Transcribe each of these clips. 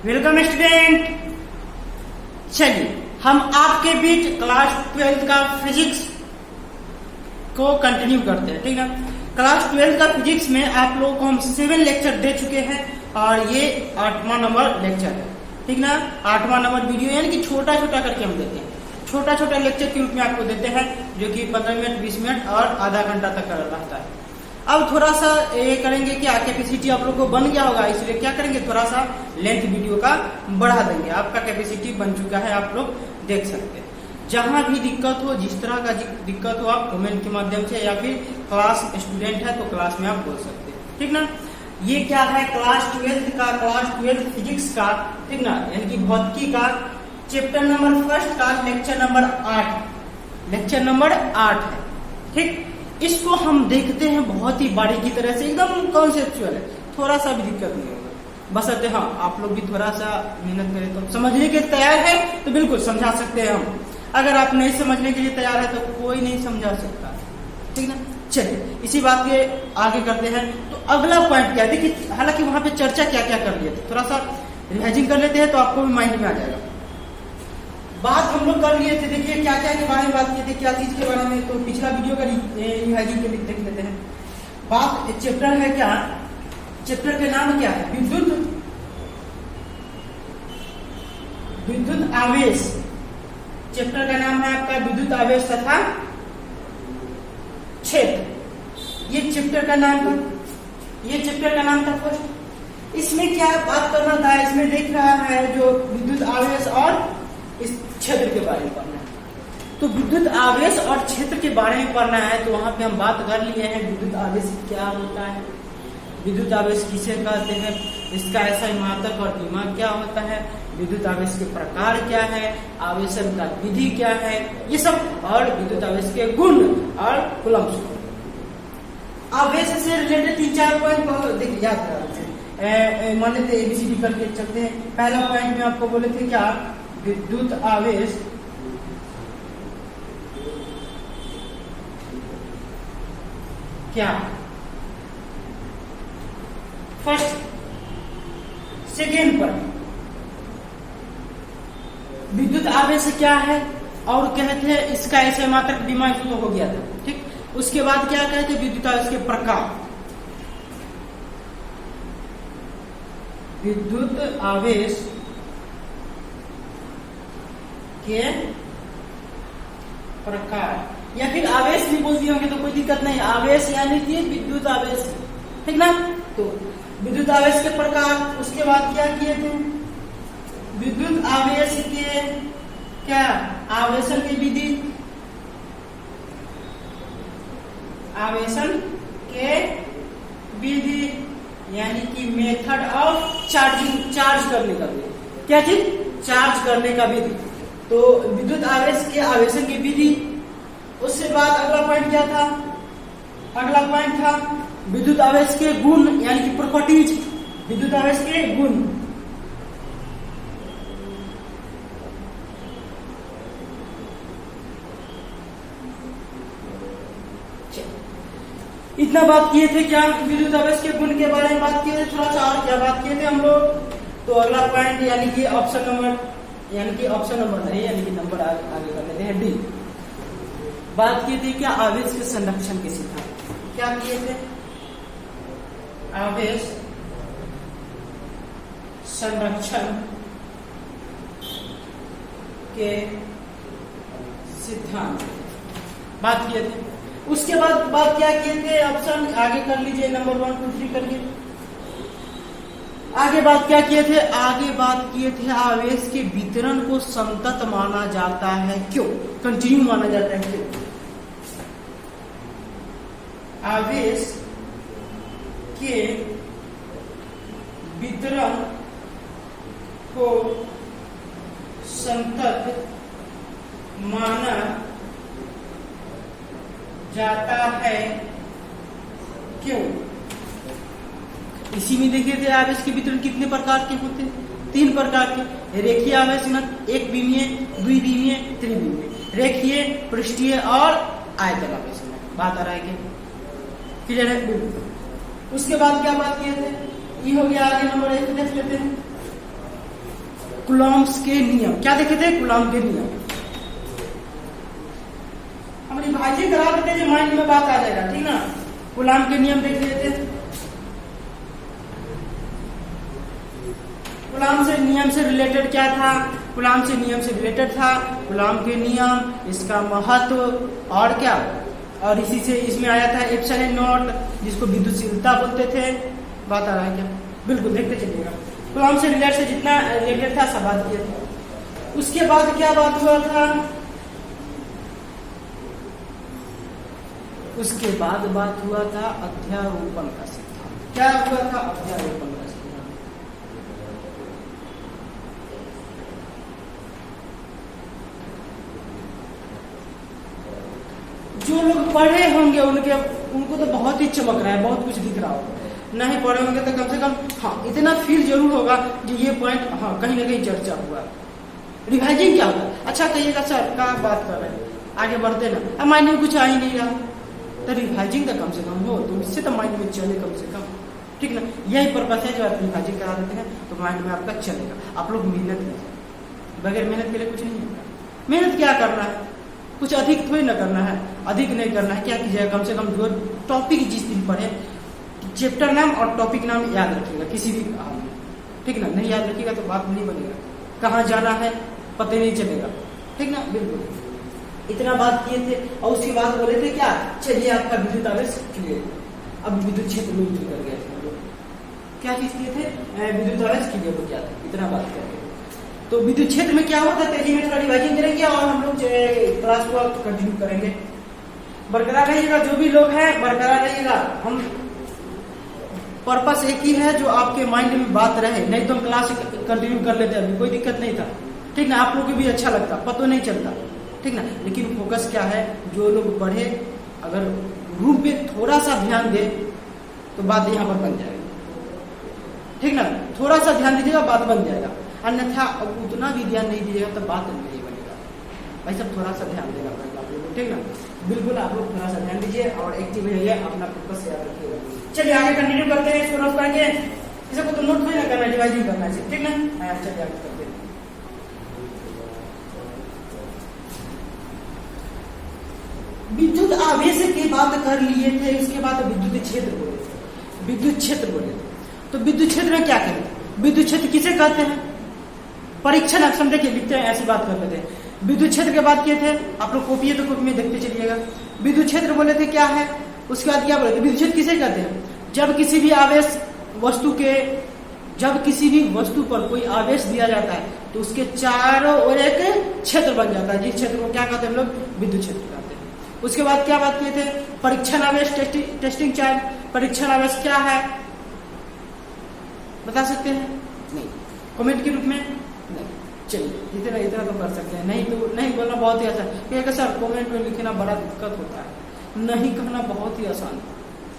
Welcome student. चलिए हम आपके बीच क्लास 12 का फिजिक्स को कंटिन्यू करते हैं, ठीक है। क्लास 12 का फिजिक्स में आप लोगों को हम 7 लेक्चर दे चुके हैं और ये 8वां नंबर लेक्चर है, ठीक ना। 8वां नंबर वीडियो यानी कि छोटा छोटा करके हम देते हैं, छोटा छोटा लेक्चर के रूप में आपको देते हैं, जो कि 15 मिनट 20 मिनट और आधा घंटा तक का रहता है। अब थोड़ा सा ये करेंगे कि कैपेसिटी आप लोग को बन गया होगा, इसलिए क्या करेंगे, थोड़ा सा लेंथ वीडियो का बढ़ा देंगे। आपका कैपेसिटी बन चुका है, आप लोग देख सकते हैं। जहां भी दिक्कत हो, जिस तरह का दिक्कत हो, आप कमेंट के माध्यम से या फिर क्लास स्टूडेंट है तो क्लास में आप बोल सकते हैं, ठीक ना। ये क्या है, क्लास 12 फिजिक्स का, ठीक ना, यानी कि भौतिकी का चैप्टर नंबर 1 का लेक्चर नंबर 8 है, ठीक। इसको हम देखते हैं बहुत ही बारीकी तरह से, एकदम कॉन्सेप्चुअल है, थोड़ा सा भी दिक्कत नहीं होगा। बस हाँ, आप लोग भी थोड़ा सा मेहनत करें तो समझने के तैयार है तो बिल्कुल समझा सकते हैं हम। अगर आप नहीं समझने के लिए तैयार है तो कोई नहीं समझा सकता, ठीक ना। चलिए इसी बात के आगे करते हैं। तो अगला पॉइंट क्या है, देखिए, हालांकि वहां पे चर्चा क्या क्या कर लिए थे, थोड़ा सा रिवाइजिंग कर लेते हैं तो आपको भी माइंड में आ जाएगा। बात हम लोग कर लिए थे, देखिए क्या क्या के बारे में बात किए थे, क्या चीज के बारे में, तो पिछला वीडियो का रिवाइजिंग के लिए देख लेते हैं। बात चैप्टर है क्या, चैप्टर के नाम क्या है, विद्युत आवेश। चैप्टर का नाम है आपका विद्युत आवेश तथा क्षेत्र। ये चैप्टर का नाम था, ये चैप्टर का नाम था फर्स्ट। इसमें क्या बात करना था, इसमें देख रहा है जो विद्युत आवेश और इस क्षेत्र के बारे में पढ़ना है। तो विद्युत आवेश और क्षेत्र के बारे में पढ़ना है, तो वहां पे हम बात कर लिए हैं विद्युत आवेश क्या होता है, विद्युत आवेश किसे कहते हैं, इसका ऐसा मात्रक और दिमाग क्या होता है, विद्युत आवेश के प्रकार क्या है, आवेशन का विधि क्या है, ये सब, और विद्युत आवेश के गुण और कूलम्ब। आवेश से रिलेटेड 3-4 पॉइंट देखिए याद करा, मान लेते ABCD करके चलते हैं। पहला पॉइंट में आपको बोले थे क्या, विद्युत आवेश क्या, फर्स्ट सेकेंड पर विद्युत आवेश क्या है, और कहते हैं इसका ऐसे मात्रक दिमाग तो हो गया था, ठीक। उसके बाद क्या कहते हैं, विद्युत आवेश के प्रकार, विद्युत आवेश के प्रकार, या फिर आवेश भी बोल दिए होंगे तो कोई दिक्कत नहीं, आवेश यानी कि विद्युत आवेश, ठीक ना। तो विद्युत आवेश के प्रकार, उसके बाद क्या किए थे, विद्युत आवेश के क्या, आवेशन की विधि, आवेशन के विधि यानी कि मेथड ऑफ चार्जिंग, चार्ज करने का विधि, क्या चीज, चार्ज करने का विधि। तो विद्युत आवेश के आवेशन की विधि। उसके बाद अगला पॉइंट क्या था, अगला पॉइंट था विद्युत आवेश के गुण यानी कि प्रॉपर्टीज, विद्युत आवेश के गुण। इतना बात किए थे क्या, विद्युत आवेश के गुण के बारे में बात किए थे, थोड़ा सा और क्या बात किए थे हम लोग। तो अगला पॉइंट यानी कि ऑप्शन नंबर नहीं, यानी कि नंबर आगे कर लेते हैं, डी। बात की थी क्या, आवेश के संरक्षण के सिद्धांत, क्या किए थे, आवेश संरक्षण के सिद्धांत बात किए थे। उसके बाद बात क्या किए थे, ऑप्शन आगे कर लीजिए, नंबर 1 2 3 करके। आगे बात क्या किए थे, आगे बात किए थे आवेश के वितरण को संतत माना जाता है, क्यों, कंटिन्यू माना जाता है, क्यों। आवेश के वितरण को संतत माना जाता है, क्यों। इसी में देखिए थे आवेश के वितरण कितने प्रकार के होते हैं, 3 प्रकार के, रेखीय आवेश में, एक विमीय, द्विविमीय, त्रिविमीय, रेखीय, पृष्ठीय और आयतन आवेश में। बात आ रहा है क्या, क्लियर है। उसके बाद क्या बात किए थे, ये हो गया। आगे नंबर 1 देख लेते हैं। कूलॉम्स के नियम। क्या देखे थे? कूलॉम के नियम। हम रिवाइजिंग करा देते थे, माइंड में बात आ जाएगा, ठीक ना। कूलॉम के नियम देख लेते थे। कूलॉम से नियम से रिलेटेड क्या था? कूलॉम से नियम से रिलेटेड था कूलॉम के नियम, इसका महत्व और क्या, और इसी से इसमें आया था एप्सिलॉन नॉट, जिसको विद्युतशीलता बोलते थे। बात आ रहा है क्या? बिल्कुल, देखते चलिएगा। कूलॉम से जितना रिलेटेड था सब बात किया था। उसके बाद क्या बात हुआ था? उसके बाद बात हुआ था अध्यारोपण का सिद्धांत। क्या हुआ था? अध्यारोपण का सिद्धांत। जो लोग पढ़े होंगे उनको तो बहुत ही चमक रहा है, बहुत कुछ दिख रहा होगा। नहीं पढ़े होंगे तो कम से कम हाँ इतना फील जरूर होगा कि ये पॉइंट हाँ कहीं ना कहीं चर्चा हुआ। रिवाइजिंग क्या होता है? अच्छा कहिएगा सर क्या बात कर रहे हैं, आगे बढ़ते ना। अब माइंड में कुछ आ ही नहीं रहा तो रिवाइजिंग तो कम से कम हो, तो इससे तो माइंड में चले कम से कम, ठीक ना। यही पर्पस है जो आप रिवाइजिंग करा देते हैं तो माइंड में आपका चलेगा। आप लोग मेहनत कीजिए, बगैर मेहनत के लिए कुछ नहीं होगा। मेहनत क्या करना है? कुछ अधिक थोड़ी ना करना है, अधिक नहीं करना है। क्या कीजिएगा, कम से कम जो टॉपिक जिस दिन पढ़े चैप्टर नाम और टॉपिक नाम याद रखिएगा किसी भी हाल में, ठीक ना। नहीं याद रखिएगा तो बात नहीं बनेगा, कहाँ जाना है पता नहीं चलेगा, ठीक ना। बिल्कुल इतना बात किए थे। और उसके बाद बोले थे क्या, चलिए आपका विद्युत आवेश क्लियर। अब विद्युत क्षेत्र में एंट्री कर गया था। क्या चीज किए थे? विद्युत आवेश क्लियर हो गया था, इतना बात करके। तो विद्युत क्षेत्र में क्या होता है, तेजी में थोड़ा रिवाइजिंग करेंगे और हम लोग क्लास को कंटिन्यू करेंगे। बरकरार रहिएगा, जो भी लोग हैं बरकरार रहिएगा। हम पर्पस एक ही है जो आपके माइंड में बात रहे, नहीं तो हम क्लास कंटिन्यू कर लेते हैं, कोई दिक्कत नहीं था, ठीक ना। आप लोग को भी अच्छा लगता, पता नहीं चलता, ठीक ना। लेकिन फोकस क्या है, जो लोग पढ़े अगर रूम पे थोड़ा सा ध्यान दे तो बात यहाँ पर बन जाएगी, ठीक ना। थोड़ा सा ध्यान दीजिएगा बात बन जाएगा, अन्यथा अब उतना भी ध्यान नहीं दीजिएगा तो बात नहीं बनेगा। भाई सब थोड़ा सा ध्यान देना पड़ेगा आप लोगों को, ठीक ना। बिल्कुल आप लोग थोड़ा सा ध्यान दीजिए और एक्टिव रहिए, अपना फोकस याद रखिएगा। चलिए आगे कंटिन्यू करते हैं, इसको नोट करेंगे। इसे को तो नोट नहीं ना करना, रिवाइजिंग करना है, ठीक ना। चलिए आगे करते हैं। विद्युत आवेश की बात कर लिए थे, उसके बाद विद्युत क्षेत्र बोले थे। विद्युत क्षेत्र बोले थे तो विद्युत क्षेत्र में क्या करें? विद्युत क्षेत्र किसे कहते हैं? परीक्षण अक्षम देखिए लिखते हैं, ऐसी बात कर लेते हैं। विद्युत क्षेत्र की बात किए थे, आप लोग कॉपी है तो कॉपी में देखते चलिएगा। विद्युत क्षेत्र बोले थे क्या है, उसके बाद क्या बोले थे? विद्युत क्षेत्र किसे कहते हैं? जब किसी भी आवेश वस्तु पर कोई आवेश दिया जाता है तो उसके चारों ओर एक क्षेत्र बन जाता है, जिस क्षेत्र को क्या कहते हैं हम लोग? विद्युत क्षेत्र कहते हैं। उसके बाद क्या बात किए थे? परीक्षण आवेश, टेस्टिंग चार्ज। परीक्षण आवेश क्या है बता सकते हैं? नहीं, कमेंट के रूप में नहीं। चलिए इतना तो कर सकते हैं, नहीं तो नहीं बोलना बहुत ही आसान। कहेगा सर कमेंट में लिखना बड़ा दिक्कत होता है, नहीं कहना बहुत ही आसान।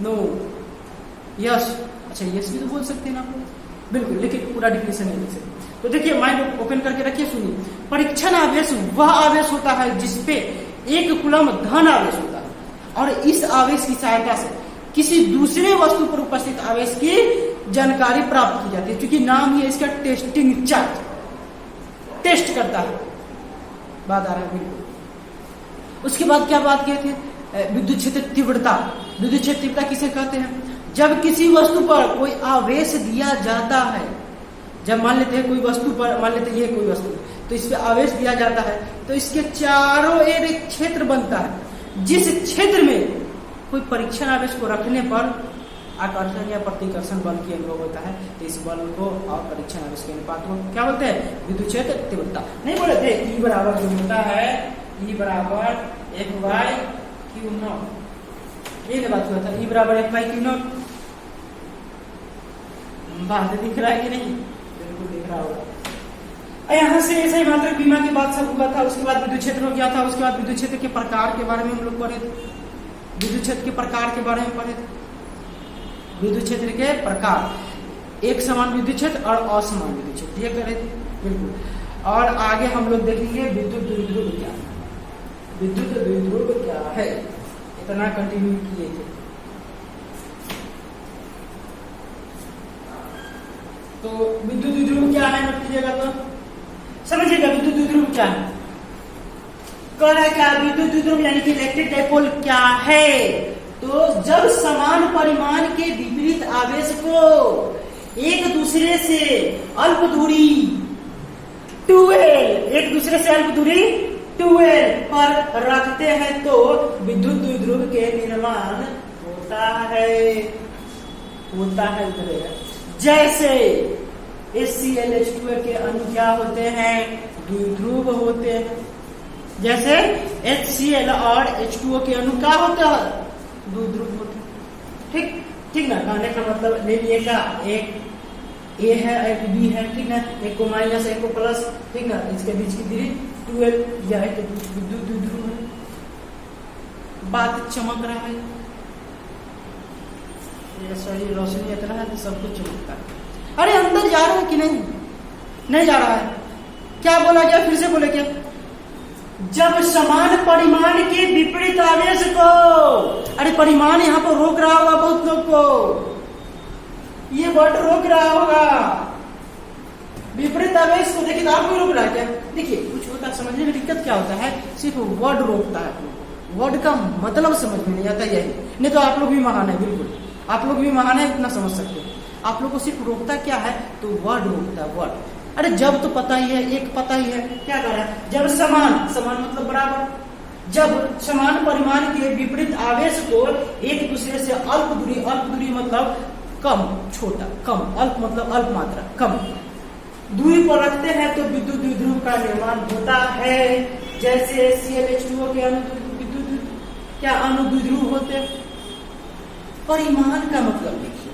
नो, यस, अच्छा यस भी तो बोल सकते हैं ना आप, बिल्कुल, लेकिन पूरा डिफिनेशन नहीं लिख सकते। तो देखिए माइंड ओपन करके रखिए, सुनिए। परीक्षण आवेश वह आवेश होता है जिसपे एक कूलम धन आवेश होता है और इस आवेश की सहायता से किसी दूसरे वस्तु पर उपस्थित आवेश की जानकारी प्राप्त की जाती है, क्योंकि नाम ही है इसका टेस्टिंग चार्ज, टेस्ट करता है। बात आ रहा है बिल्कुल। उसके बाद क्या बात किए थे? विद्युत क्षेत्र तीव्रता। विद्युत क्षेत्र तीव्रता किसे कहते हैं? जब किसी वस्तु पर कोई आवेश दिया जाता है, जब मान लेते हैं कोई वस्तु पर, मान लेते हैं ये कोई वस्तु, तो इस पे आवेश दिया जाता है तो इसके चारों ओर एक क्षेत्र बनता है, जिस क्षेत्र में कोई परीक्षण आवेश को रखने पर आकर्षण या प्रतिकर्षण बल की अनुभव होता है, तो इस बल को और परीक्षण आवेश के अनुपात को क्या बोलते हैं? विद्युत क्षेत्र तीव्रता। नहीं बोले थे E बराबर जो होता है, E बराबर F/Q0, ये बात हुआ था। E बराबर F/Q0 बात दिख रहा है कि नहीं? बिल्कुल दिख रहा होगा। यहाँ से ऐसे ही मात्रक बीमा की बात सब हुआ था। उसके बाद विद्युत क्षेत्र हो गया था। उसके बाद विद्युत क्षेत्र के प्रकार के बारे में हम लोग पढ़े थे। विद्युत क्षेत्र के प्रकार के बारे में पढ़े थे। विद्युत क्षेत्र के प्रकार, एक समान विद्युत क्षेत्र और असमान विद्युत क्षेत्र, ये करे थे बिल्कुल। और आगे हम लोग देखेंगे विद्युत द्विध्रुव क्या है। विद्युत द्विध्रुव क्या है, इतना कंटिन्यू किए थे। तो विद्युत द्विध्रुव क्या है नोट कीजिएगा। तो समझिएगा विद्युत द्विध्रुव क्या है। कह रहा है क्या विद्युत द्विध्रुव यानी कि इलेक्ट्रिक डाइपोल क्या है। तो जब समान परिमाण के विपरीत आवेश को एक दूसरे से अल्प दूरी 2L एक दूसरे से अल्प दूरी 2L पर रखते हैं तो विद्युत द्विध्रुव के निर्माण होता है। जैसे HCl H2O के अणु क्या होते हैं, द्विध्रुव होते हैं। जैसे HCl और H2O के अणु क्या होते हैं, द्विध्रुव होते हैं। ठीक ठीक ना, कहने का मतलब ले लिएगा, एक A है एक B है, ठीक ना, एक को माइनस एक को प्लस, ठीक ना, इसके बीच की दूरी 12 यह है विद्युत द्विध्रुव है। बात चमक रहा है, ये सही रोशनी इतना है तो सब कुछ चमकता है। अरे अंदर जा रहा है कि नहीं, नहीं जा रहा है। क्या बोला गया, फिर से बोले क्या, जब समान परिमाण के विपरीत आवेश को, अरे परिमाण यहाँ पर रोक रहा होगा बहुत लोग को, ये वर्ड रोक रहा होगा। विपरीत आवेश को देखिए, आपको रोक रहा है क्या, देखिए कुछ होता है समझने में दिक्कत क्या होता है, सिर्फ वर्ड रोकता है, वर्ड का मतलब समझ में नहीं आता यही। नहीं तो आप लोग भी महान है, बिल्कुल आप लोग भी महान है, इतना समझ सकते हैं। आप लोग को सिर्फ रोकता क्या है, तो वर्ड रोकता है, वर्ड। अरे जब तो पता ही है, एक पता ही है, क्या कर रहा है, जब समान मतलब बराबर, जब समान परिमाण के विपरीत आवेश को एक दूसरे से अल्प दूरी मतलब कम, छोटा, कम, अल्प मतलब अल्प मात्रा, कम दूरी पर रखते हैं तो विद्युत द्विध्रुव का निर्माण होता है। जैसे ClH2O के अणु विद्युत क्या अणु द्विध्रुव होते हैं। परिमाण का मतलब देखिए,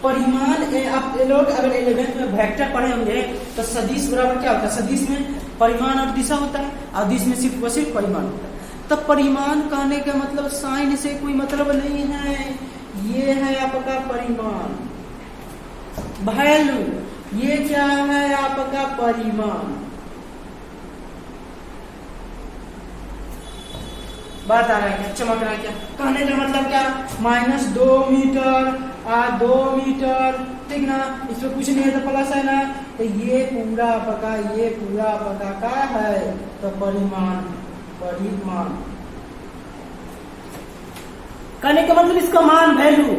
परिमाण आप लोग अगर 11th में वेक्टर पढ़े होंगे तो सदिश बराबर क्या होता है, सदिश में परिमाण और दिशा होता है, और दिशा में सिर्फ परिमाण होता है। तब परिमाण कहने का मतलब साइन से कोई मतलब नहीं है, ये है आपका परिमाण, वैल्यू, ये क्या है आपका परिमाण। बात आ रहा है क्या, चमक रहा है क्या, कहने का मतलब क्या, -2 मीटर 2 मीटर, ठीक ना, इसमें कुछ नहीं है तो प्लस है ना, तो ये पूरा आपका क्या है, तो परिमाण कहने का मतलब इसका मान, वैल्यू।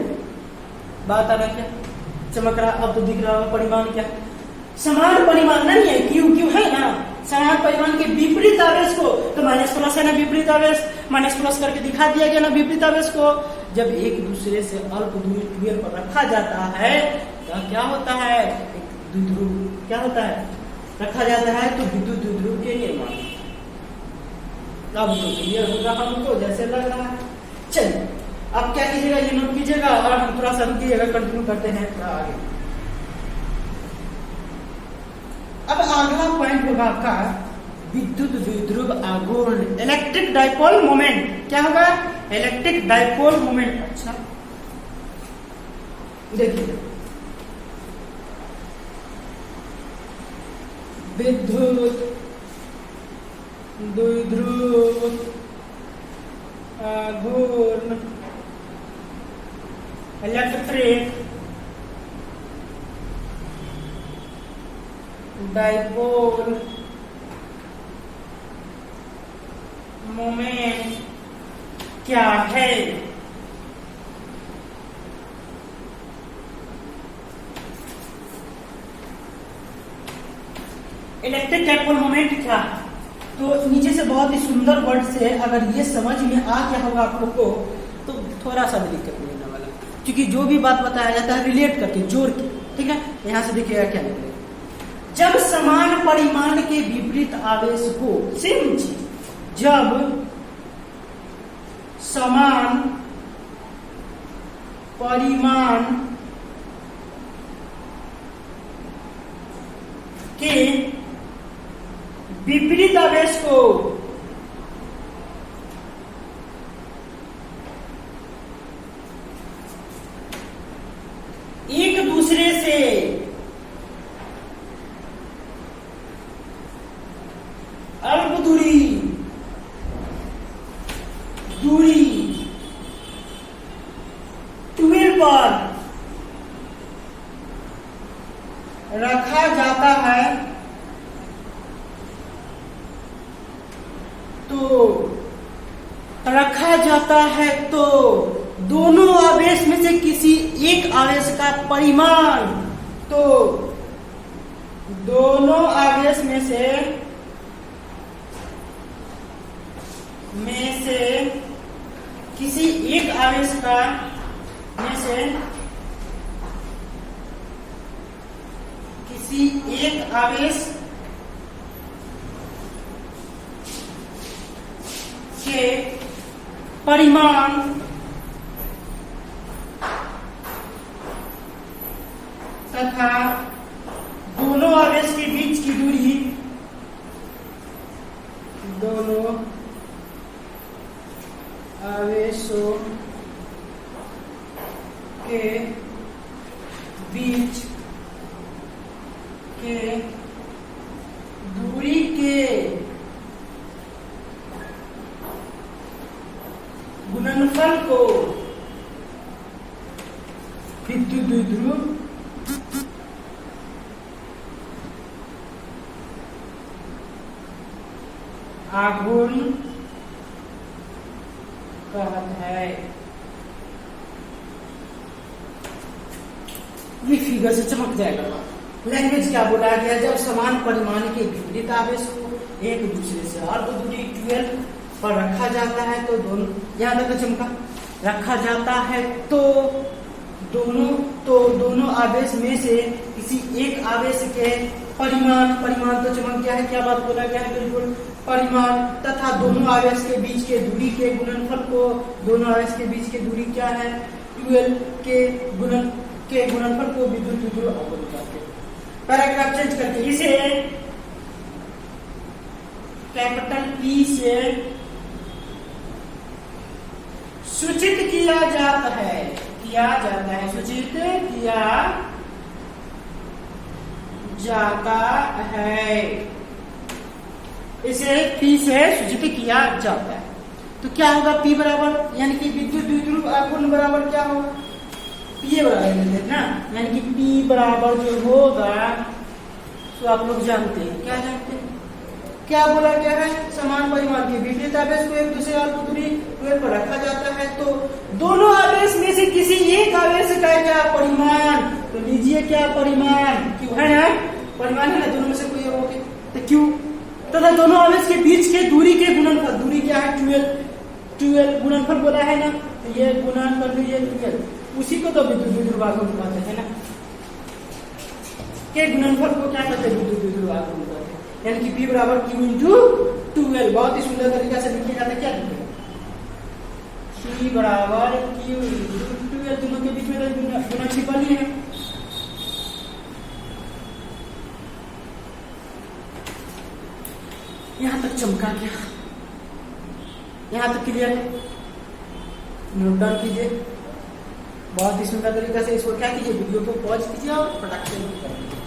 बात आ रहा है क्या, चमक रहा, अब तो दिख रहा होगा परिमाण क्या, समान परिमाण नहीं है, क्यू है ना, समान परिमाण के विपरीत आवेश को, तो माइनस प्लस है ना, विपरीत आवेश माइनस प्लस करके दिखा दिया गया ना विपरीत आवेश को। जब एक दूसरे से अल्प दूरी 2L पर रखा जाता है तो क्या होता है, द्विध्रुव क्या होता है, रखा जाता है तो विद्युत द्विध्रुव के निर्माण। अब तो क्लियर होगा हमको जैसे लग रहा है। चलिए अब क्या कीजिएगा, ये नोट कीजिएगा और हम थोड़ा सा रुकिएगा, कंटिन्यू करते हैं थोड़ा आगे। अब अगला पॉइंट होगा आपका विद्युत द्विध्रुव आघूर्ण, इलेक्ट्रिक डाइपोल मोमेंट। क्या होगा, इलेक्ट्रिक डाइपोल मोमेंट। अच्छा देखिए, विद्युत द्विध्रुव आघूर्ण, इलेक्ट्रिक डाइपोल मोमेंट क्या है। इलेक्ट्रिक डाइपोल मोमेंट क्या है, तो नीचे से बहुत ही सुंदर वर्ड से अगर ये समझ में आ गया होगा आप लोग को तो थोड़ा सा भी दिक्कत नहीं होने वाला, क्योंकि जो भी बात बताया जाता है रिलेट करके, जोड़ के, ठीक है। यहां से देखिएगा क्या निकलेगा, जब समान परिमाण के विपरीत आवेश को, सेम चीज, जब समान परिमाण के विपरीत आवेश को एक दूसरे से अल्प दूरी 2L पर रखा जाता है रखा जाता है तो दोनों आवेश में से किसी एक आवेश का परिमाण, तो दोनों आवेश में से किसी एक आवेश का किसी एक आवेश के परिमाण तथा दोनों आवेश के बीच की दूरी, दोनों आवेशों के बीच के दूरी के गुणनफल को विद्युत द्विध्रुव आघूर्ण कहत है। ये फिगर से चमक जाएगा। लैंग्वेज क्या बोला गया, जब समान परिमाण के विपरीत आवेश को एक दूसरे से और दूरी 12 पर रखा जाता है तो दोनों, यहाँ तक चमका, रखा जाता है तो दोनों आवेश में से किसी एक आवेश के परिमाण तो चमक गया है, क्या बात बोला गया है, बिल्कुल परिमाण तथा दोनों आवेश के बीच के दूरी के गुणनफल को, दोनों आवेश के बीच की दूरी क्या है, 12 के गुणनफल को विद्युत द्विध्रुव आघूर्ण करके, पैराग्राफ चेंज करके इसे कैपिटल P से सूचित किया जाता है, सूचित किया जाता है, इसे P से सूचित किया जाता है। तो क्या होगा P बराबर, यानी कि विद्युत द्विध्रुव आघूर्ण बराबर क्या होगा, P बराबर ना, यानी कि P बराबर जो होगा तो आप लोग जानते हैं, क्या जानते हैं, क्या बोला गया है, समान परिमाण के विपरीत आवेश को एक दूसरे और दूरी 12 पर रखा जाता है तो दोनों आवेश में से किसी एक आवेश का क्या परिमाण, तो लीजिए क्या परिमाण, क्यों है ना, परिमाण है ना, दोनों में से कोई हो तो क्यों, तथा दोनों आवेश के बीच के दूरी के गुणनफल, दूरी क्या है 12 गुणनफल बोला है ना, तो ये गुणा कर दीजिए 12, उसी को तो विद्युत द्विध्रुव आघूर्ण कहते हैं ना, के गुणनफल को क्या कहते हैं, विद्युत द्विध्रुव आघूर्ण कहते हैं, यानी कि P बराबर Q इंटू 12, बहुत ही सुंदर तरीका से लिखिए जाता है, क्या लिखेगा, P बराबर Q इंटू 12, दोनों के बीच में गुणा छिपा ही है। यहां तक चमका क्या, यहां तक क्लियर है, नोट डाउन कीजिए बहुत ही सुंदर तरीका से, इसको क्या कीजिए, वीडियो को पॉज कीजिए और फटाक से नोट कर लीजिए।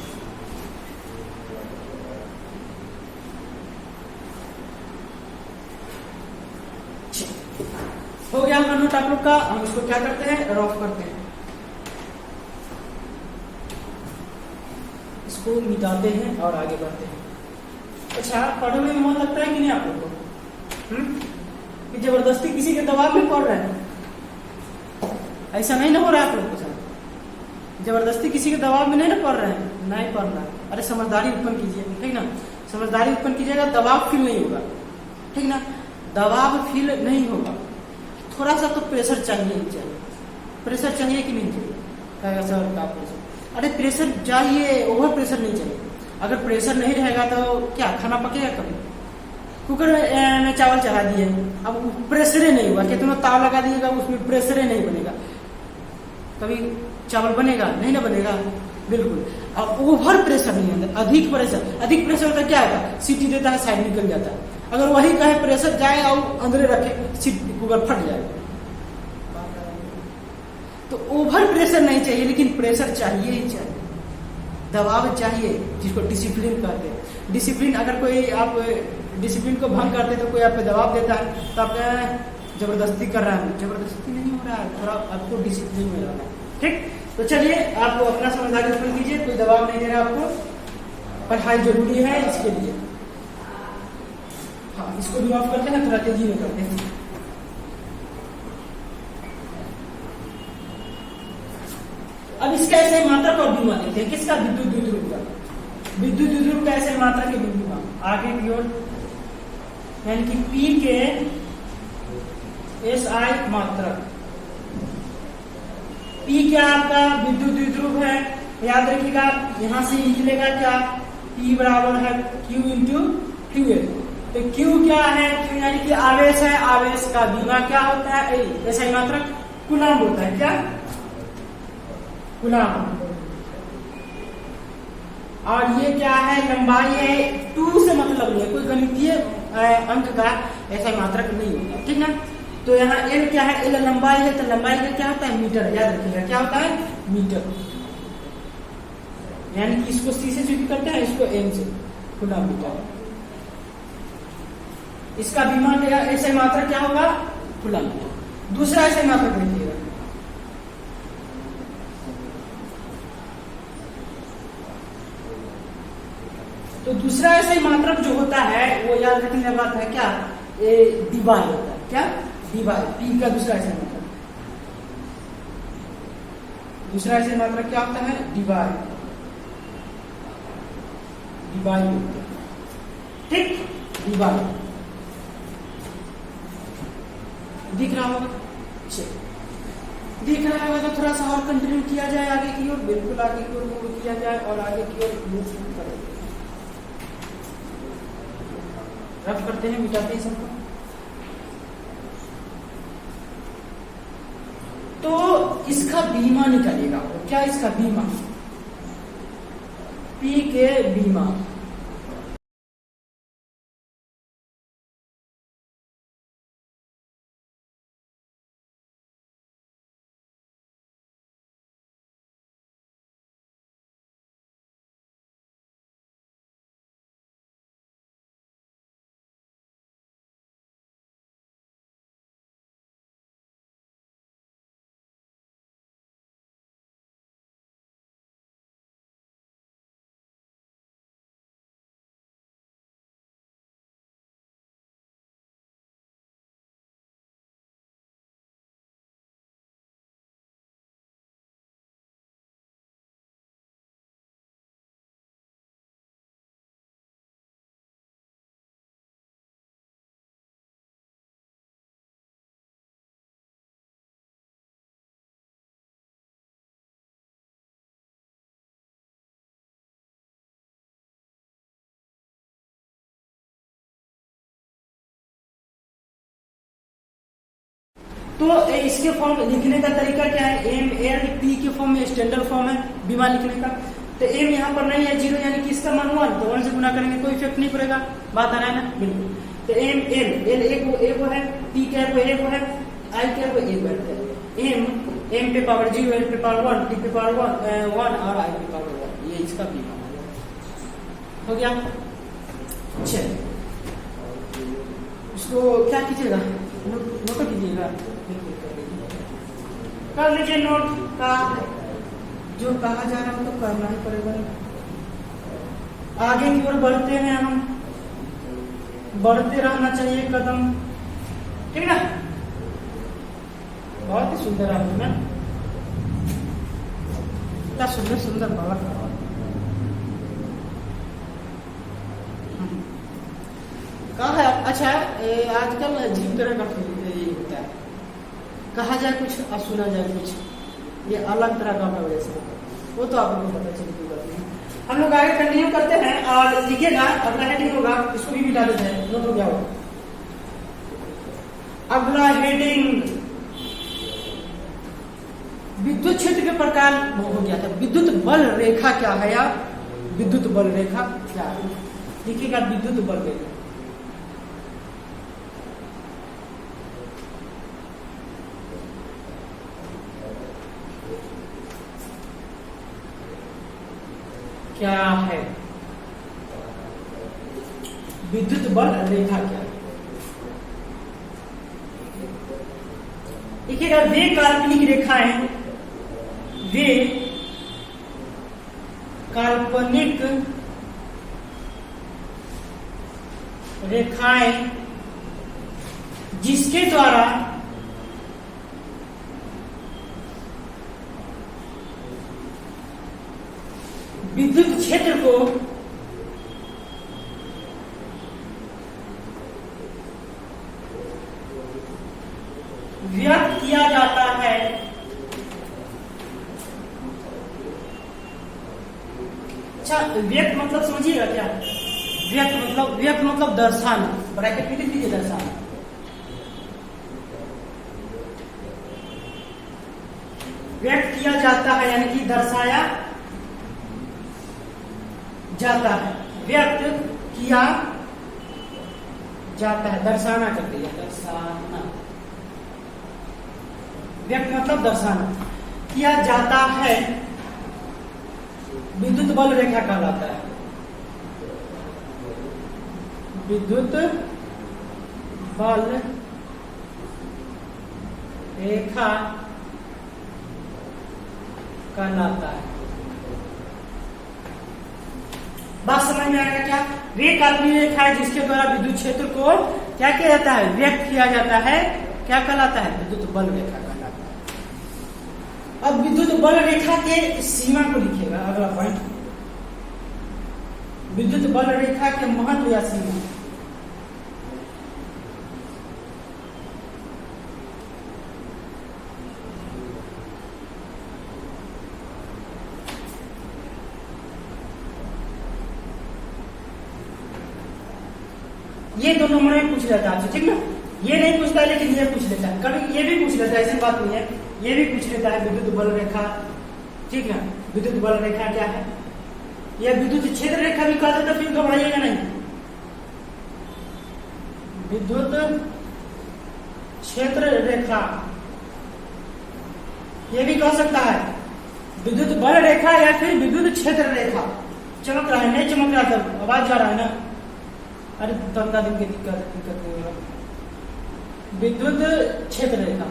हो गया हमारा नोट आप लोग का, हम इसको क्या करते हैं, रफ करते हैं, इसको मिटाते हैं और आगे बढ़ते हैं। अच्छा, पढ़ने में मन लगता है कि नहीं आप लोग को, कि जबरदस्ती किसी के दबाव में पढ़ रहे हैं, ऐसा नहीं ना हो रहा है आप लोग के साथ, जबरदस्ती किसी के दबाव में नहीं ना पढ़ रहे हैं, नहीं पढ़ना, अरे समझदारी उत्पन्न कीजिए, ठीक ना, समझदारी उत्पन्न कीजिएगा, दबाव फील नहीं होगा, ठीक ना, दबाव फील नहीं होगा, थोड़ा सा तो प्रेशर चाहिए ही चाहिए, प्रेशर चाहिए कि नहीं चाहिए, कहेगा सर का प्रेशर, अरे प्रेशर चाहिए, ओवर प्रेशर नहीं चाहिए, अगर प्रेशर नहीं रहेगा तो क्या खाना पकेगा, कभी कुकर में चावल चढ़ा दिए, अब प्रेशर नहीं हुआ, कितना ताव लगा दिएगा उसमें प्रेशर नहीं बनेगा, कभी चावल बनेगा नहीं ना बनेगा, बिल्कुल। अब ओवर प्रेशर नहीं होता, अधिक प्रेशर होता क्या होगा, सीटी देता है साइड निकल जाता है, अगर वही कहे प्रेशर जाए और अंदर रखे सीट कुकर फट जाए, तो ओवर प्रेशर नहीं चाहिए, लेकिन प्रेशर चाहिए ही चाहिए, दबाव चाहिए, जिसको डिसिप्लिन कहते हैं। डिसिप्लिन, अगर कोई आप डिसिप्लिन को भंग करते तो कोई आप पे दबाव देता है तो आप जबरदस्ती कर रहा है, जबरदस्ती नहीं हो रहा है, थोड़ा आपको डिसिप्लिन में रहना है, ठीक। तो चलिए आप अपना समझदारी उत्पन्न कीजिए, कोई दबाव नहीं दे रहा आपको, पढ़ाई जरूरी है इसके लिए, हाँ, इसको भी ऑफ करते हैं, थोड़ा तेजी में करते हैं। अब इसका ऐसे मात्रक और बीमा देखते हैं, किसका? विद्युत द्विध्रुव का। विद्युत द्विध्रुव का ऐसे मात्रक के बिंदु का आगे की ओर, यानी कि P के SI मात्रक। P क्या आपका विद्युत द्विध्रुव है, याद रखिएगा, यहां से निकलेगा क्या? P बराबर है Q इंटू QL। तो Q क्या है? Q यानी कि आवेश है, आवेश का बीमा क्या होता है? SI मात्रक कूलम्ब होता है। क्या? कूलम्ब। और ये क्या है? लंबाई है, 2 से मतलब नहीं है, कोई गणितीय अंक का ऐसा मात्रक नहीं होता, ठीक ना। तो यहाँ L क्या है? L लंबाई है, तो लंबाई का क्या होता है? मीटर। याद रखिएगा क्या होता है? मीटर। यानी कि इसको C से जो करते हैं, इसको M से, कूलम्ब मीटर। इसका बीमा क्या? ऐसा मात्रक क्या होगा? Coulomb metre. दूसरा ऐसा मात्रक देखिएगा, तो दूसरा ऐसा ही मात्रक जो होता है वो याद रखने की बात है क्या? दीवार होता है। क्या? दीवार। P का दूसरा ऐसा मात्रक, दूसरा ऐसा मात्रक क्या होता है? दीवार। दीवार होता है, ठीक। दीवार दिख रहा होगा, दिख रहा होगा, तो थोड़ा सा और कंटिन्यू किया जाए आगे की ओर, बिल्कुल आगे की ओर मूव किया जाए और आगे की ओर मूव करें। रफ करते हैं, मिटाते हैं सबको। तो इसका बीमा निकलेगा, क्या? इसका बीमा, P के बीमा। तो इसके फॉर्म लिखने का तरीका क्या है? एम एल पी के फॉर्म में स्टैंडर्ड फॉर्म है बीमा लिखने का। तो एम यहाँ पर नहीं है, 0, यानी कि इसका मान 1, तो 1 से गुना करेंगे, कोई इफेक्ट नहीं पड़ेगा। बात आ रहा है ना? बिल्कुल। तो एम एल एक वो है, पी क्या है? वो एक वो है, आई क्या है? वो एक है। एम पे पावर 0, एल पे पावर 1, टी पे पावर 1 और आई पे पावर 1, ये इसका बीमा हो गया। चलिए, इसको क्या कीजिएगा? नोट कीजिएगा, कर लीजिए नोट का, जो कहा जा रहा है तो करना ही पड़ेगा। आगे की ओर बढ़ते हैं हम, बढ़ते रहना चाहिए कदम, ठीक ना। बहुत ही सुंदर है ना, इतना सुंदर सुंदर बालक। कहा है अच्छा, आजकल अजीब तरह का होता है, कहा जाए कुछ और सुना जाए कुछ, ये अलग तरह का प्रवेश है, वो तो आपको पता चलती बात नहीं। हम लोग आगे कंटिन्यू करते हैं और लिखिएगा, अगला हेडिंग होगा, इसको भी मिटा देते हैं, नोट हो गया हो। अगला हेडिंग विद्युत क्षेत्र के प्रकार हो गया था। विद्युत बल रेखा क्या है यार? विद्युत बल रेखा क्या है? लिखिएगा विद्युत बल रेखा। क्या है विद्युत बल रेखा? क्या है? देखिएगा, वे काल्पनिक रेखाएं, वे काल्पनिक रेखाएं जिसके द्वारा विद्युत क्षेत्र को व्यक्त किया जाता है, अच्छा व्यक्त मतलब समझिएगा क्या? व्यक्त मतलब दर्शाना, ब्रैकेट में लिख दीजिए दर्शाना। व्यक्त किया जाता है यानी कि दर्शाया जाता है, व्यक्त किया जाता है, दर्शाना कर दिया, दर्शाना। व्यक्त मतलब दर्शाना, किया जाता है, विद्युत बल रेखा कहलाता है, विद्युत बल रेखा कहलाता है। बात समझ में आएगा क्या? वे काल्पनिक रेखा है जिसके द्वारा विद्युत क्षेत्र को क्या किया जाता है? व्यक्त किया जाता है। क्या कहलाता है? विद्युत बल रेखा कहलाता है। अब विद्युत बल रेखा के सीमा को लिखिएगा, अगला पॉइंट, विद्युत बल रेखा के महत्व या सीमा। ये 2 नंबर में पूछ लेता है आपसे, ठीक ना? ये नहीं पूछता है लेकिन ये पूछ लेता है, कभी ये भी पूछ लेता है, ऐसी बात नहीं है, ये भी पूछ लेता है विद्युत बल रेखा, ठीक है? विद्युत बल रेखा क्या है? यह विद्युत क्षेत्र रेखा भी कह देता, फिर घबराइएगा नहीं। विद्युत क्षेत्र रेखा ये भी कह सकता है, विद्युत बल रेखा या फिर विद्युत क्षेत्र रेखा। चमक रहा है, नहीं चमक रहा था, आवाज जा रहा है ना? अरे तंगा दिन की दिक्कत नहीं होगा। विद्युत क्षेत्र रेखा,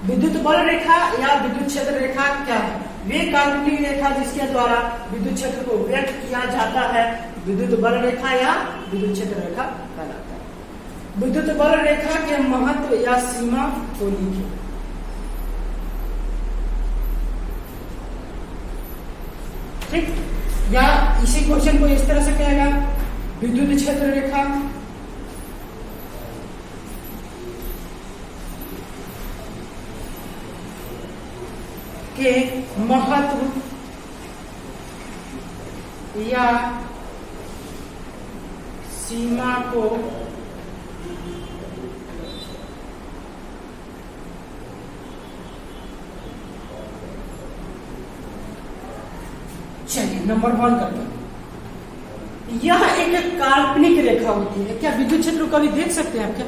विद्युत बल रेखा या विद्युत क्षेत्र रेखा क्या है? वे काल्पनिक रेखा जिसके द्वारा विद्युत क्षेत्र को व्यक्त किया जाता है, विद्युत बल रेखा या विद्युत क्षेत्र रेखा कहलाता है। विद्युत बल रेखा के महत्व या सीमा को लिखिए। ठीक, या इसी क्वेश्चन को इस तरह से कहेगा, विद्युत क्षेत्र रेखा के महत्व या सीमा को चलिए नंबर 1 करते हैं। यह एक काल्पनिक रेखा होती है। क्या विद्युत क्षेत्र को कभी देख सकते हैं आप? क्या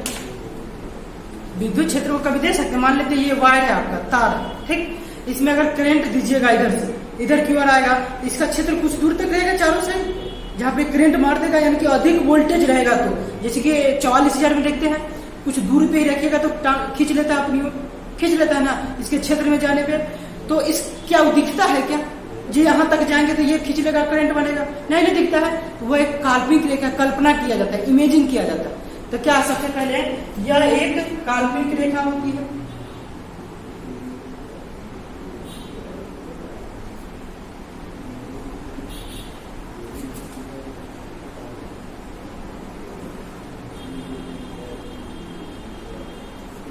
विद्युत क्षेत्र को कभी देख सकते हैं? मान लेते हैं ये वायर है आपका, तार है, ठीक? इसमें अगर करंट दीजिएगा इधर से, इधर की ओर आएगा, इसका क्षेत्र कुछ दूर तक रहेगा चारों से, जहाँ पे करंट मार देगा, यानी कि अधिक वोल्टेज रहेगा। तो जैसे कि 44,000 में देखते हैं, कुछ दूर पे ही रखिएगा तो खींच लेता है अपनी ओर, खींच लेता है ना इसके क्षेत्र में जाने पे। तो इस क्या दिखता है क्या जी? यहां तक जाएंगे तो ये खींच लेगा, करंट बनेगा? नहीं दिखता है। तो वह एक काल्पनिक रेखा, कल्पना किया जाता है, इमेजिन किया जाता है। तो क्या सबसे पहले यह एक काल्पनिक रेखा होती है।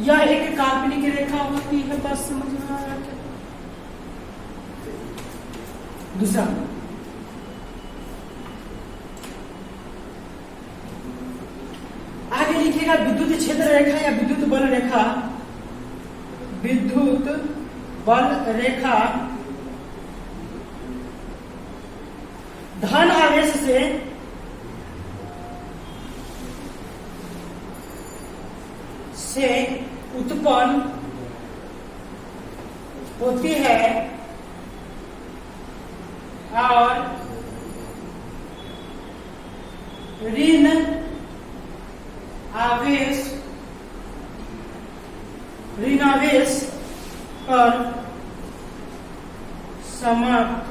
यह एक काल्पनिक रेखा होती है, बस समझ में आ रहा है। दूसरा, आगे लिखिएगा विद्युत क्षेत्र रेखा या विद्युत बल रेखा। विद्युत बल रेखा धन आवेश से उत्पन्न होती है और ऋण आवेश पर समाप्त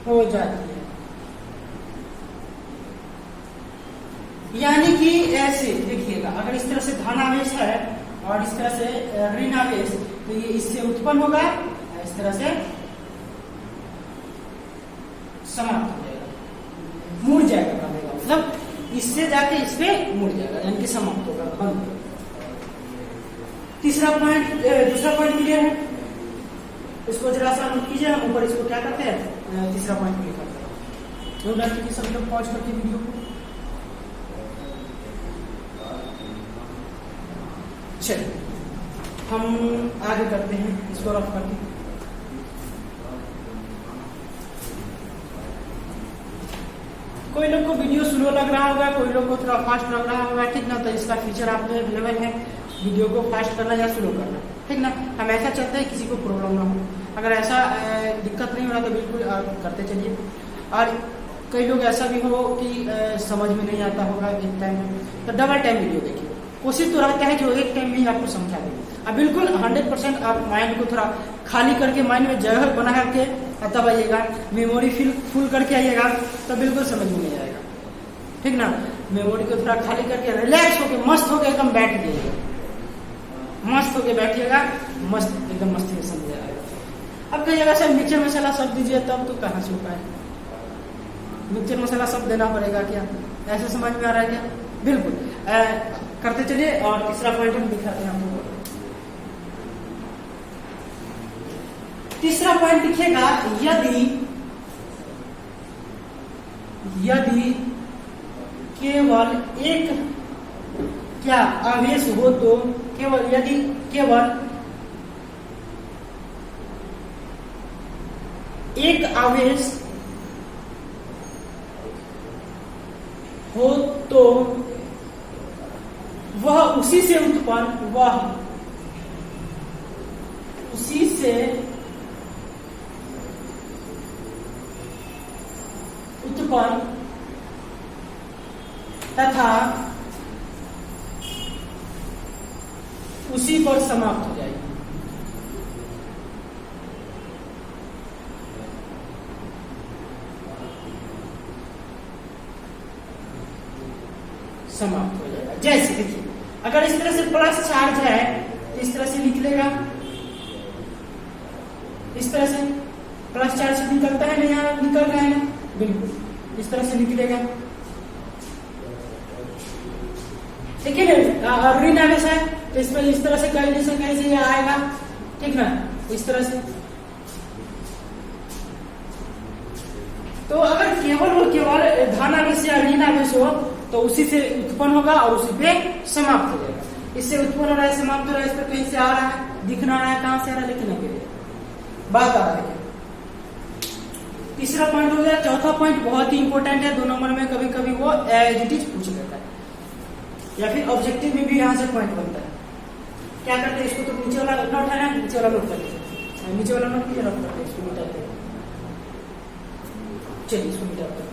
हो जाती है। यानी कि ऐसे देखिएगा, अगर इस तरह से धनावेश है और इस तरह से ऋणावेश, तो ये इससे उत्पन्न होगा, इस तरह से समाप्त हो जाएगा, मुड़ जाएगा, बनेगा, मतलब इससे जाके इस पे मुड़ जाएगा, यानी कि समाप्त होगा, बंद। तीसरा पॉइंट, दूसरा पॉइंट क्लियर है, इसको जरा सा नोट कीजिए। हम ऊपर इसको क्या करते हैं, तीसरा पॉइंट क्लियर करते हैं। नोट कीजिए सब लोग, पॉज करके वीडियो को। चलिए हम आगे करते हैं, इसको रफ करके। कोई लोग को वीडियो स्लो लग रहा होगा, कोई लोग को थोड़ा फास्ट लग रहा होगा, ठीक ना, तो इसका फीचर आप में अवेलेबल है, वीडियो को फास्ट करना या स्लो करना, ठीक ना। हम ऐसा चाहते हैं किसी को प्रॉब्लम ना हो, अगर ऐसा दिक्कत नहीं हो रहा तो बिल्कुल आप करते चलिए। और कई लोग ऐसा भी हो कि समझ में नहीं आता होगा एक टाइम में, तो डबल टाइम वीडियो देखिए, कोशिश तो रहता है जो एक टाइम में ही आपको समझा दे। अब बिल्कुल 100% आप माइंड को थोड़ा खाली करके, माइंड में जगह बना करके तब आइएगा, मेमोरी फुल करके आइएगा, तो बिल्कुल समझ में नहीं आएगा, ठीक ना। मेमोरी को थोड़ा खाली करके रिलैक्स होके, मस्त होके एकदम बैठ जाइएगा, मस्त होके बैठिएगा, मस्त एकदम मस्ती में समझ आएगा। अब कहिएगा सर मिक्सचर मसाला सब दीजिए, तब तो कहाँ से उपाय, मिक्सचर मसाला सब देना पड़ेगा क्या, ऐसे समझ में आ रहा है क्या? बिल्कुल करते चलिए। और तीसरा पॉइंट हम दिखाते हैं आपको। तीसरा पॉइंट लिखिएगा, यदि केवल एक क्या आवेश हो तो, यदि केवल एक आवेश हो तो वह उसी से उत्पन्न तथा उसी पर समाप्त हो जाएगी। समाप्त हो जाएगा। जैसे देखिए, अगर इस तरह से प्लस चार्ज है तो इस तरह से निकलेगा, इस तरह से प्लस चार्ज से निकलता है ना, यहाँ निकल रहा है ना, बिल्कुल इस तरह से निकलेगा। देखिए ऋण आवेश है तो इसमें इस तरह से कहीं से ये आएगा, ठीक ना, इस तरह से। तो अगर केवल धन आवेश या ऋण आवेश हो तो उसी से उत्पन्न होगा और उसी पे समाप्त हो जाएगा। इससे उत्पन्न हो रहा है, समाप्त हो रहा है, इस पर कहीं से आ रहा है, दिखना रहा है, कहां से आ रहा है, लिखने के लिए बात आ रहा है। तीसरा पॉइंट हो गया। चौथा पॉइंट बहुत ही इंपॉर्टेंट है, 2 नंबर में कभी कभी वो एज इट इज पूछ लेता है, या फिर ऑब्जेक्टिव में भी यहाँ से पॉइंट बनता है। क्या करते हैं, इसको तो नीचे वाला नोट है ना, नीचे वाला नोट करते, नीचे वाला नोट नीचे रख करते, इसको मिटाते हैं। चलिए इसको मिटाते हैं।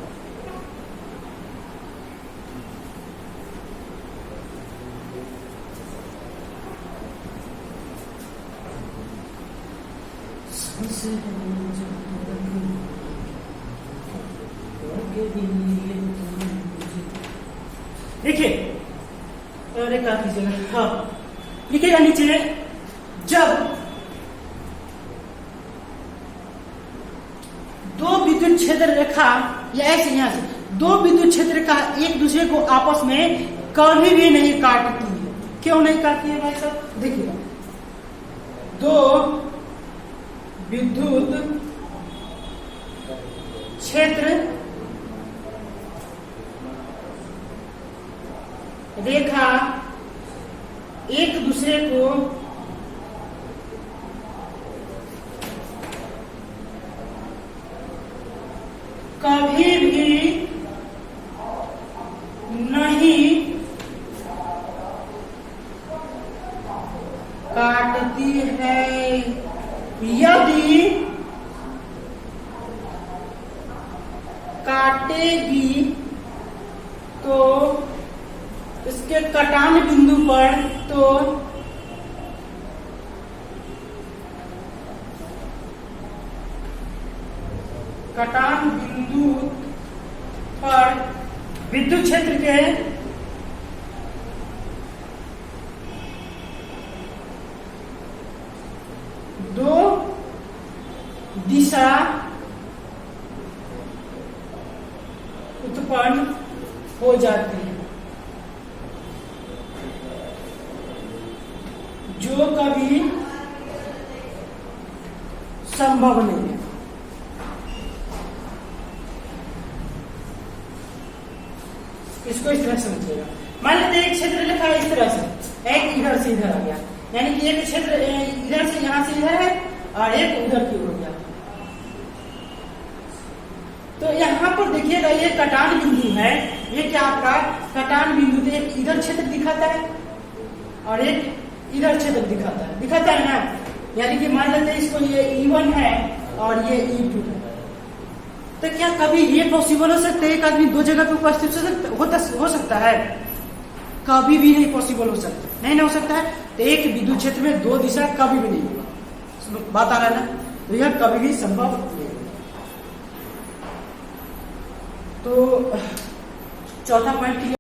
देखिए अरे क्या कीजिएगा, हाँ लिखिएगा नीचे, जब दो विद्युत क्षेत्र रेखा, या ऐसे यहां से दो विद्युत क्षेत्र रेखा एक दूसरे को आपस में कभी भी नहीं काटती है। क्यों नहीं काटती है भाई साहब, देखिएगा, दो विद्युत क्षेत्र रेखा एक दूसरे को कभी भी नहीं काटती है। यदि काटेगी तो इसके कटान बिंदु पर तो कटान बिंदु पर विद्युत क्षेत्र के दो दिशा उत्पन्न हो जाती है जो कभी संभव नहीं है। इसको इस तरह से समझिएगा। मान लेते एक क्षेत्र लिखा है इस तरह से, एक इधर से इधर आ गया, यानी कि एक क्षेत्र इधर से यहां से इधर है और एक उधर की ओर गया। तो यहाँ पर देखिएगा ये कटान बिंदु है, ये क्या आपका कटान बिंदु, तो एक इधर क्षेत्र दिखाता है और एक इधर क्षेत्र दिखाता है ना। यानी कि मान लेते हैं इसको ये E1 है और ये E2 है। तो क्या कभी ये पॉसिबल हो सकता है एक आदमी दो जगह पे उपस्थित हो सकता है? कभी भी नहीं पॉसिबल हो सकता, नहीं हो सकता है। तो एक विद्युत क्षेत्र में दो दिशा कभी भी नहीं होगा, बात आ रहा है ना। तो यह कभी भी संभव नहीं है। तो चौथा पॉइंट